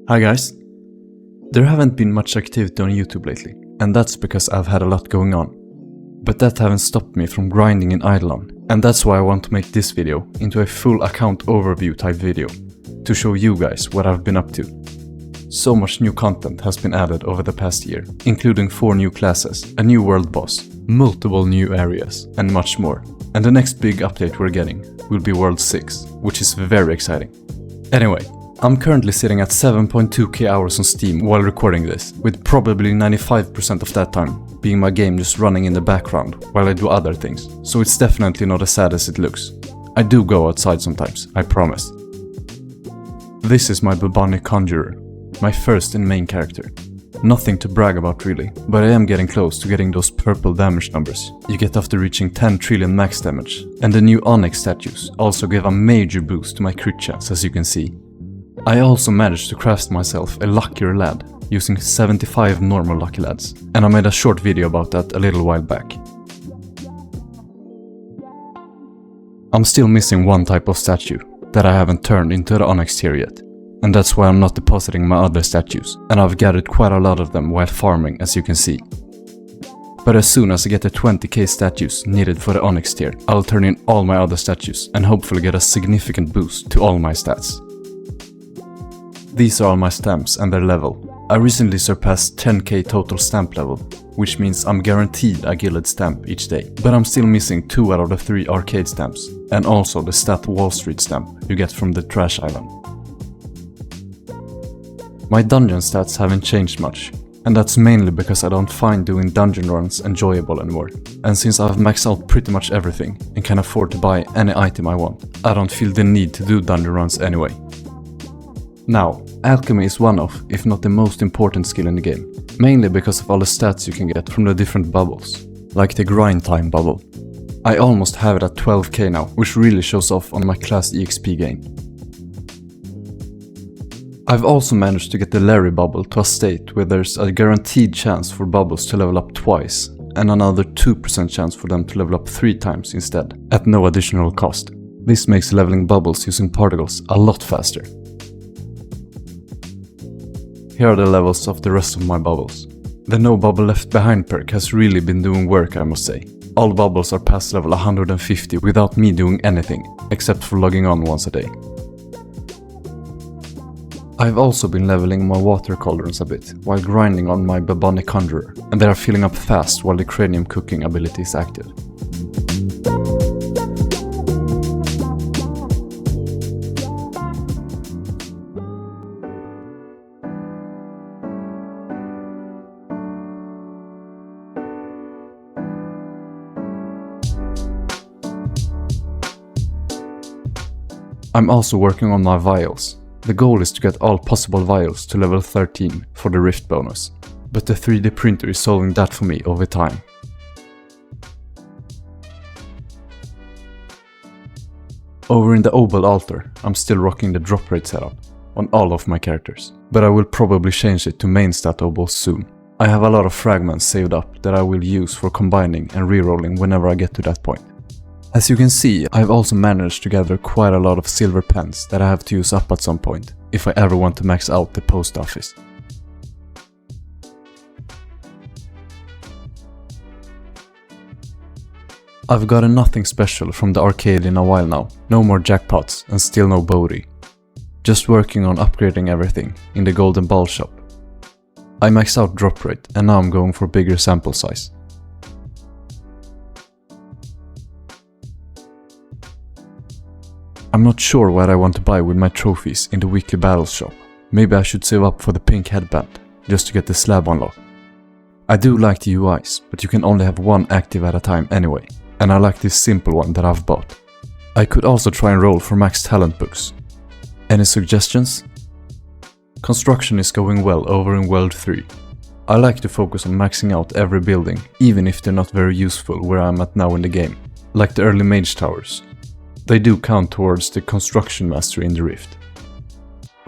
Hi guys. There haven't been much activity on YouTube lately, and that's because I've had a lot going on. But that haven't stopped me from grinding in Idleon, and that's why I want to make this video into a full account overview type video, to show you guys what I've been up to. So much new content has been added over the past year, including 4 new classes, a new world boss, multiple new areas, and much more. And the next big update we're getting will be World 6, which is very exciting. Anyway, I'm currently sitting at 7.2k hours on Steam while recording this, with probably 95% of that time being my game just running in the background while I do other things, so it's definitely not as sad as it looks. I do go outside sometimes, I promise. This is my bubonic conjurer, my first and main character. Nothing to brag about really, but I am getting close to getting those purple damage numbers you get after reaching 10 trillion max damage, and the new Onyx statues also give a major boost to my crit chance, as you can see. I also managed to craft myself a luckier lad using 75 normal lucky lads, and I made a short video about that a little while back. I'm still missing one type of statue that I haven't turned into the Onyx tier yet, and that's why I'm not depositing my other statues, and I've gathered quite a lot of them while farming, as you can see. But as soon as I get the 20k statues needed for the Onyx tier, I'll turn in all my other statues and hopefully get a significant boost to all my stats. These are all my stamps and their level. I recently surpassed 10k total stamp level, which means I'm guaranteed a gilded stamp each day. But I'm still missing 2 out of the 3 arcade stamps, and also the Stat Wall Street stamp you get from the Trash Island. My dungeon stats haven't changed much, and that's mainly because I don't find doing dungeon runs enjoyable anymore. And since I've maxed out pretty much everything and can afford to buy any item I want, I don't feel the need to do dungeon runs anyway. Now, Alchemy is one of, if not the most important skill in the game, mainly because of all the stats you can get from the different bubbles, like the grind time bubble. I almost have it at 12k now, which really shows off on my class EXP gain. I've also managed to get the Larry bubble to a state where there's a guaranteed chance for bubbles to level up twice, and another 2% chance for them to level up 3 times instead, at no additional cost. This makes leveling bubbles using particles a lot faster. Here are the levels of the rest of my bubbles. The No Bubble Left Behind perk has really been doing work, I must say. All bubbles are past level 150 without me doing anything, except for logging on once a day. I've also been leveling my water cauldrons a bit, while grinding on my bubonic conjurer, and they are filling up fast while the cranium cooking ability is active. I'm also working on my vials. The goal is to get all possible vials to level 13 for the Rift bonus, but the 3D printer is solving that for me over time. Over in the Obol altar, I'm still rocking the drop rate setup on all of my characters, but I will probably change it to main stat Obols soon. I have a lot of fragments saved up that I will use for combining and rerolling whenever I get to that point. As you can see, I've also managed to gather quite a lot of silver pens that I have to use up at some point, if I ever want to max out the post office. I've gotten nothing special from the arcade in a while now, no more jackpots and still no Bodhi. Just working on upgrading everything in the golden ball shop. I maxed out drop rate and now I'm going for bigger sample size. I'm not sure what I want to buy with my trophies in the weekly battles shop. Maybe I should save up for the pink headband, just to get the slab unlocked. I do like the UIs, but you can only have one active at a time anyway, and I like this simple one that I've bought. I could also try and roll for max talent books. Any suggestions? Construction is going well over in World 3. I like to focus on maxing out every building, even if they're not very useful where I'm at now in the game, like the early mage towers. They do count towards the construction mastery in the Rift.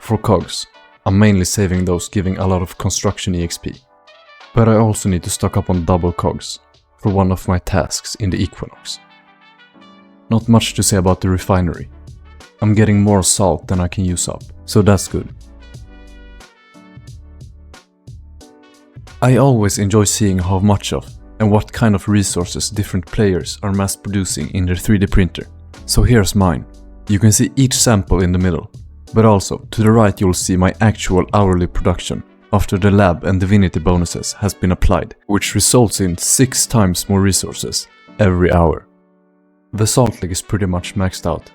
For cogs, I'm mainly saving those giving a lot of construction EXP. But I also need to stock up on double cogs for one of my tasks in the Equinox. Not much to say about the Refinery. I'm getting more salt than I can use up, so that's good. I always enjoy seeing how much of and what kind of resources different players are mass producing in their 3D printer. So here's mine. You can see each sample in the middle, but also to the right you'll see my actual hourly production after the lab and divinity bonuses has been applied, which results in 6 times more resources every hour. The salt lake is pretty much maxed out.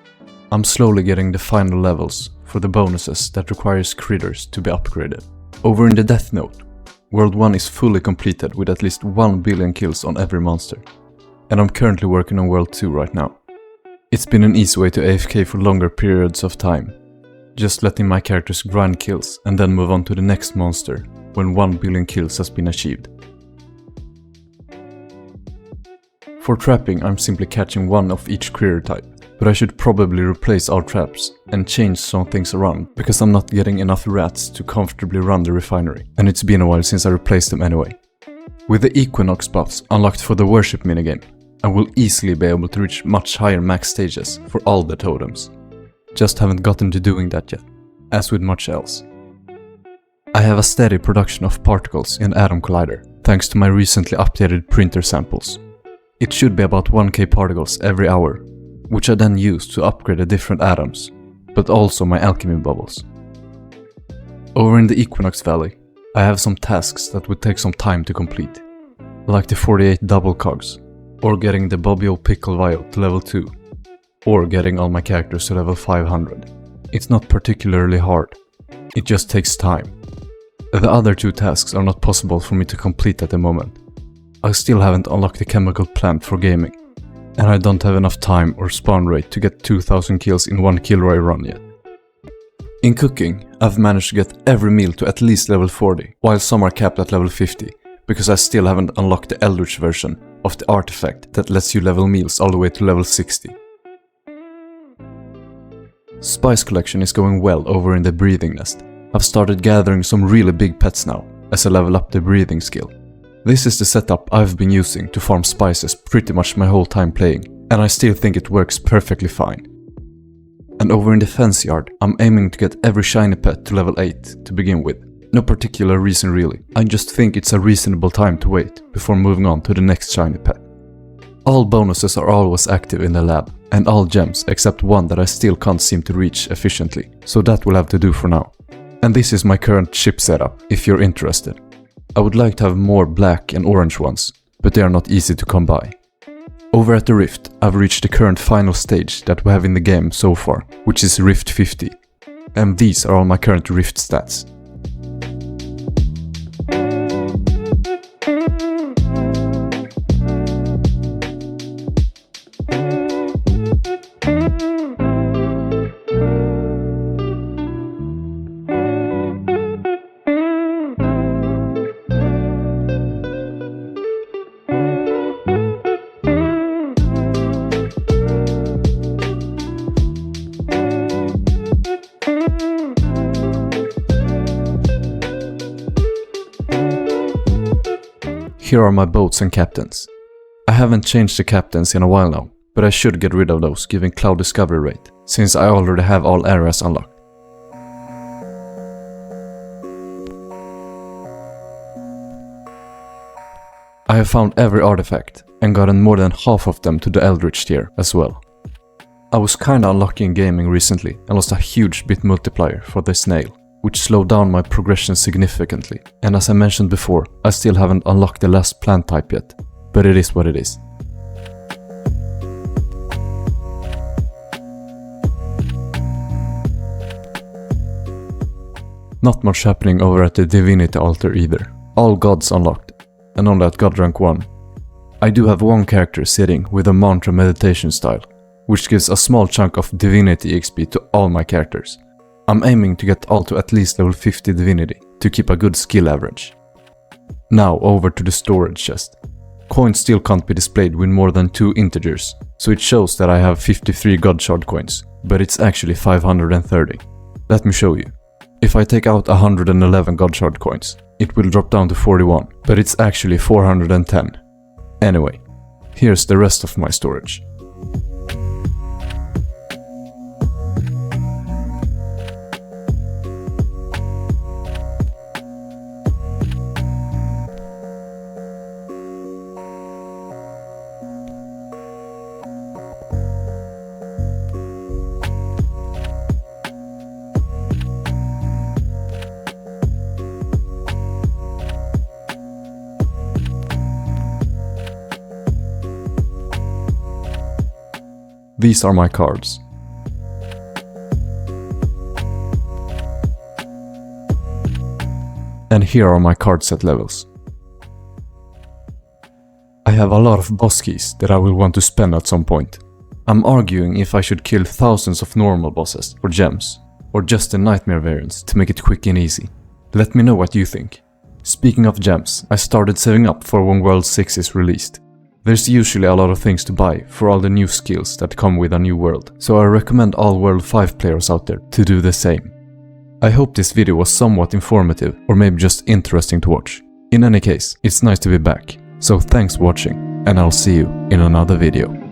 I'm slowly getting the final levels for the bonuses that requires critters to be upgraded. Over in the Death Note, World 1 is fully completed with at least 1 billion kills on every monster, and I'm currently working on World 2 right now. It's been an easy way to AFK for longer periods of time, just letting my characters grind kills and then move on to the next monster when 1 billion kills has been achieved. For trapping, I'm simply catching one of each critter type, but I should probably replace our traps and change some things around because I'm not getting enough rats to comfortably run the refinery, and it's been a while since I replaced them anyway. With the Equinox buffs unlocked for the worship minigame, I will easily be able to reach much higher max stages for all the totems. Just haven't gotten to doing that yet, as with much else. I have a steady production of particles in Atom Collider, thanks to my recently updated printer samples. It should be about 1k particles every hour, which I then use to upgrade the different atoms, but also my alchemy bubbles. Over in the Equinox Valley, I have some tasks that would take some time to complete, like the 48 double cogs, or getting the Bobbio Pickle Vial to level 2, or getting all my characters to level 500. It's not particularly hard, it just takes time. The other 2 tasks are not possible for me to complete at the moment. I still haven't unlocked the chemical plant for gaming, and I don't have enough time or spawn rate to get 2000 kills in one Kilroy run yet. In cooking, I've managed to get every meal to at least level 40, while some are capped at level 50, because I still haven't unlocked the Eldritch version of the artifact that lets you level meals all the way to level 60. Spice collection is going well over in the breathing nest. I've started gathering some really big pets now, as I level up the breathing skill. This is the setup I've been using to farm spices pretty much my whole time playing, and I still think it works perfectly fine. And over in the fence yard, I'm aiming to get every shiny pet to level 8 to begin with. No particular reason really, I just think it's a reasonable time to wait before moving on to the next shiny pet. All bonuses are always active in the lab, and all gems except one that I still can't seem to reach efficiently, so that will have to do for now. And this is my current ship setup, if you're interested. I would like to have more black and orange ones, but they are not easy to come by. Over at the Rift, I've reached the current final stage that we have in the game so far, which is Rift 50. And these are all my current Rift stats. Here are my boats and captains. I haven't changed the captains in a while now, but I should get rid of those given cloud discovery rate, since I already have all areas unlocked. I have found every artifact and gotten more than half of them to the Eldritch tier as well. I was kinda unlucky in gaming recently and lost a huge bit multiplier for the snail, which slowed down my progression significantly, and as I mentioned before, I still haven't unlocked the last plant type yet, but it is what it is. Not much happening over at the Divinity altar either. All gods unlocked, and only at god rank 1. I do have one character sitting with a mantra meditation style, which gives a small chunk of Divinity XP to all my characters. I'm aiming to get all to at least level 50 Divinity to keep a good skill average. Now over to the storage chest. Coins still can't be displayed with more than 2 integers, so it shows that I have 53 God Shard coins, but it's actually 530. Let me show you. If I take out 111 God Shard coins, it will drop down to 41, but it's actually 410. Anyway, here's the rest of my storage. These are my cards. And here are my card set levels. I have a lot of boss keys that I will want to spend at some point. I'm arguing if I should kill thousands of normal bosses for gems, or just the nightmare variants to make it quick and easy. Let me know what you think. Speaking of gems, I started saving up for when World 6 is released. There's usually a lot of things to buy for all the new skills that come with a new world, so I recommend all World 5 players out there to do the same. I hope this video was somewhat informative or maybe just interesting to watch. In any case, it's nice to be back, so thanks for watching and I'll see you in another video.